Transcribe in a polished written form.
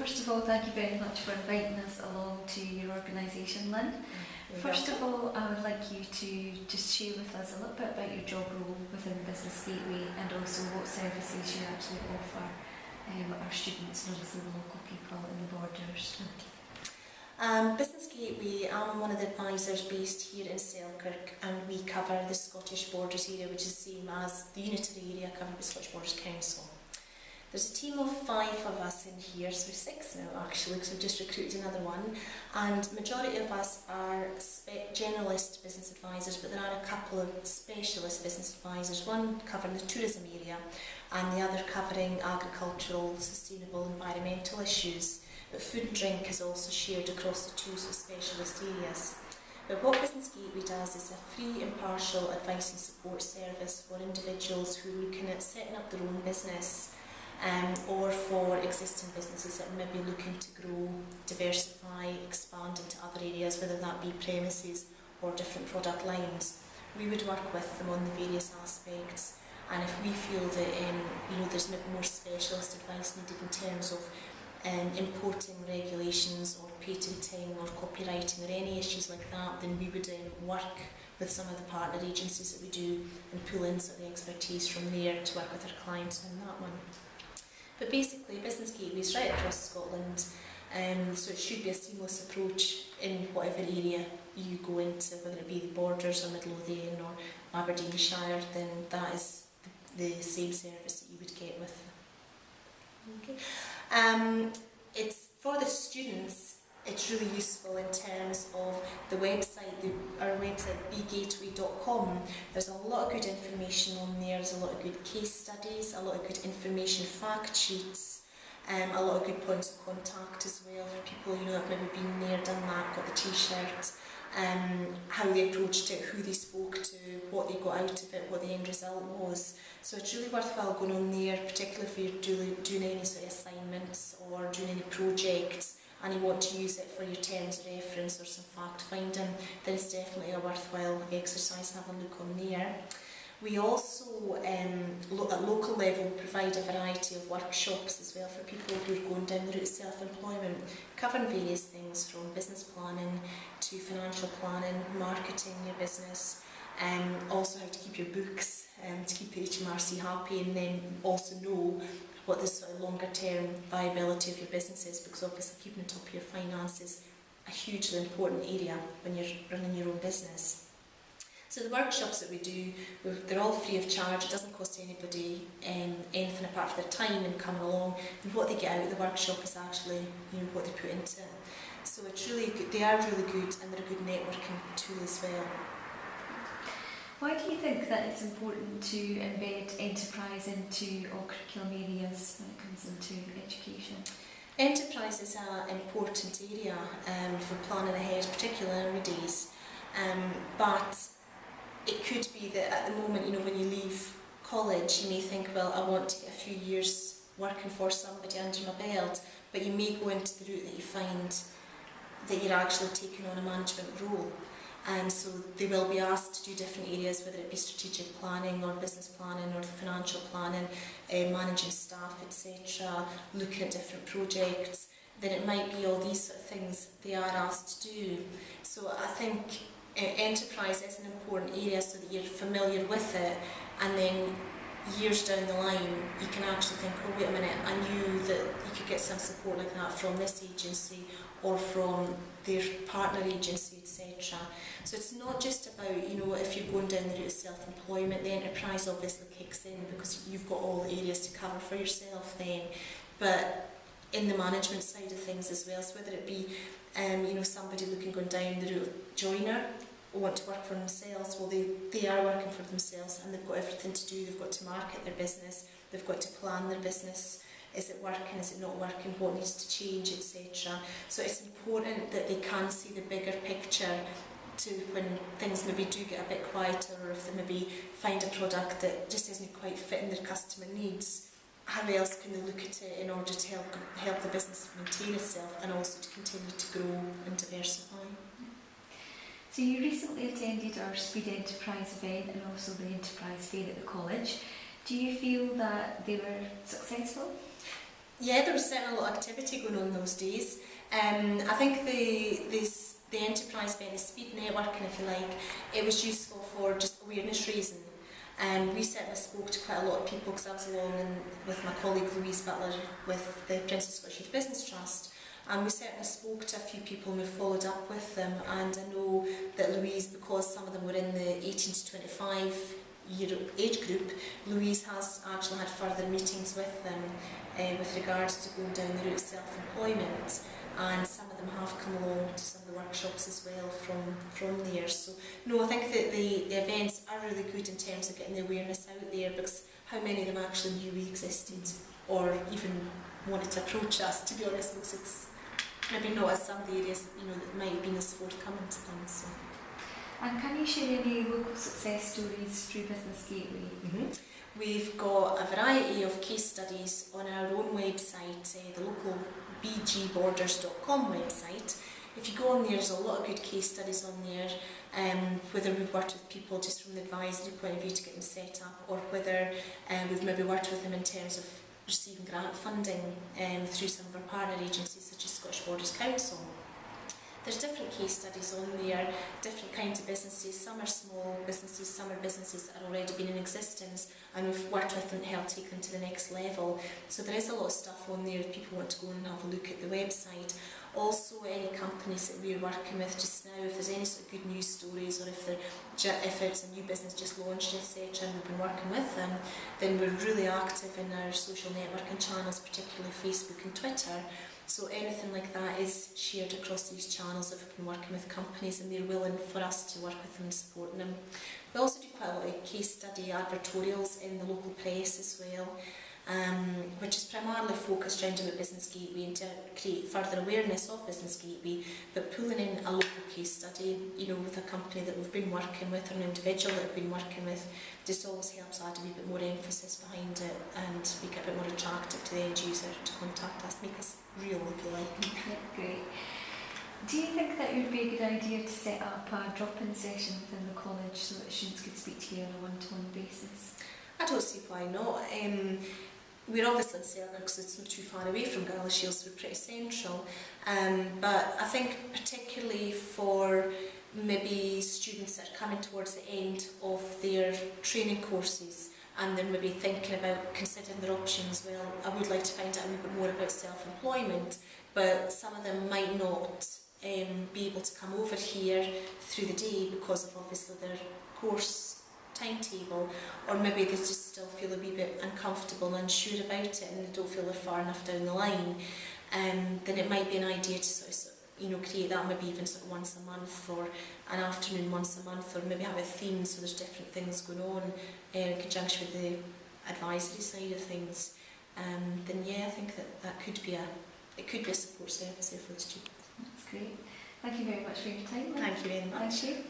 first of all, thank you very much for inviting us along to your organisation, Lyn. First of all, I would like you to just share with us a little bit about your job role within Buisness Gateway and also what services you actually offer our students and obviously the local people in the borders. Buisness Gateway, I'm one of the advisors based here in Selkirk, and we cover the Scottish Borders area, which is the same as the unitary area covered by Scottish Borders Council. There's a team of 5 of us in here, so 6 now actually, because we've just recruited another one, and majority of us are generalist business advisors, but there are a couple of specialist business advisors, one covering the tourism area and the other covering agricultural, sustainable, environmental issues. But food and drink is also shared across the 2 specialist areas. But what Buisness Gateway does is a free, impartial advice and support service for individuals who are looking at setting up their own business, or for existing businesses that may be looking to grow, diversify, expand into other areas, whether that be premises or different product lines. We would work with them on the various aspects, and if we feel that there's maybe more specialist advice needed in terms of importing regulations or patenting or copywriting or any issues like that, then we would work with some of the partner agencies that we do and pull in sort of the expertise from there to work with our clients on that one. But basically, Buisness Gateway is right across Scotland, so it should be a seamless approach in whatever area you go into, whether it be the Borders or Midlothian or Aberdeenshire, then that is the same service that you would get with them. Okay. It's for the students. It's really useful in terms of the website, our website bgateway.com. There's a lot of good information on there, there's a lot of good case studies, a lot of good information fact sheets, a lot of good points of contact as well for people that have maybe been there, done that, got the t-shirt, how they approached it, who they spoke to, what they got out of it, what the end result was. So it's really worthwhile going on there, particularly if you're doing any sort of assignments or doing any projects and you want to use it for your terms of reference or some fact finding, then it's definitely a worthwhile exercise to have a look on there. We also, at local level, provide a variety of workshops as well for people who are going down the route of self-employment, covering various things from business planning to financial planning, marketing your business, also how to keep your books, to keep the HMRC happy, and then also know what the sort of longer term viability of your business is, because obviously keeping on top of your finances is a hugely important area when you're running your own business. So the workshops that we do, they're all free of charge. It doesn't cost anybody anything apart from their time and coming along, and what they get out of the workshop is actually what they put into it. So it's really good. They are really good, and they're a good networking tool as well. Why do you think that it's important to embed enterprise into all curriculum areas when it comes into education? Enterprise is an important area for planning ahead, particularly nowadays. But it could be that at the moment, when you leave college, you may think, well, I want to get a few years working for somebody under my belt, but you may go into the route that you find that you're actually taking on a management role. So they will be asked to do different areas, whether it be strategic planning or business planning or financial planning, managing staff, etc., looking at different projects. Then it might be all these sort of things they are asked to do. So I think enterprise is an important area so that you're familiar with it, and then years down the line you can actually think, oh wait a minute, I knew that you could get some support like that from this agency or from their partner agency, etc. So it's not just about, if you're going down the route of self-employment, the enterprise obviously kicks in because you've got all the areas to cover for yourself then, but in the management side of things as well, so whether it be somebody going down the route of joiner, want to work for themselves, well they are working for themselves and they've got everything to do. They've got to market their business, they've got to plan their business. Is it working, is it not working, what needs to change, etc. So it's important that they can see the bigger picture to when things maybe do get a bit quieter, or if they maybe find a product that just isn't quite fitting their customer needs, how else can they look at it in order to help the business maintain itself and also to continue to grow and diversify. So you recently attended our Speed Enterprise event and also the Enterprise Fair at the college. Do you feel that they were successful? Yeah, there was certainly a lot of activity going on those days. I think the enterprise event, the speed networking, if you like, it was useful for just awareness raising. We certainly spoke to quite a lot of people because I was along with my colleague Louise Butler with the Princess Scottish Youth Business Trust, and we certainly spoke to a few people and we followed up with them. And I know that Louise, because some of them were in the 18 to 25 year age group, Louise has actually had further meetings with them with regards to going down the route of self-employment, and some of them have come along to some of the workshops as well from there. So no, I think that the events are really good in terms of getting the awareness out there, because how many of them actually knew we existed or even wanted to approach us, to be honest, because it's maybe not as some of the areas, you know, that might have been as forthcoming to them. So. And can you share any local success stories through Buisness Gateway? We've got a variety of case studies on our own website, the local bgborders.com website. If you go on there's a lot of good case studies on there, whether we've worked with people just from the advisory point of view to get them set up, or whether we've maybe worked with them in terms of receiving grant funding through some of our partner agencies such as Scottish Borders Council. There's different case studies on there, different kinds of businesses. Some are small businesses, some are businesses that have already been in existence and we've worked with them to help take them to the next level. So there is a lot of stuff on there if people want to go and have a look at the website. Also, any companies that we're working with just now, if there's any sort of good news stories, or if it's a new business just launched, etc., and we've been working with them, then we're really active in our social networking channels, particularly Facebook and Twitter. So anything like that is shared across these channels if we've been working with companies and they're willing for us to work with them and support them. We also do quite a lot of case study advertorials in the local press as well, which is primarily focused around about Buisness Gateway and to create further awareness of Buisness Gateway, but pulling in a local case study, you know, with a company that we've been working with or an individual that we've been working with, just always helps add a wee bit more emphasis behind it and make it a bit more attractive to the end user to contact us, make us real, if you like. Yeah, great. Do you think that it would be a good idea to set up a drop-in session within the college so that students could speak to you on a one-to-one basis? I don't see why not. We're obviously in Selkirk because it's not too far away from Galloway, so we're pretty central. But I think particularly for maybe students that are coming towards the end of their training courses and they're maybe thinking about considering their options, well, I would like to find out a little bit more about self-employment, but some of them might not be able to come over here through the day because of obviously their course timetable, or maybe they just still feel a wee bit uncomfortable and unsure about it and they don't feel they're far enough down the line, then it might be an idea to sort of, you know, create that maybe even sort of once a month or an afternoon once a month, or maybe have a theme so there's different things going on in conjunction with the advisory side of things. Then yeah, I think that could be a support service for the students. That's great. Thank you very much for your time. Thank you very much. Thank you.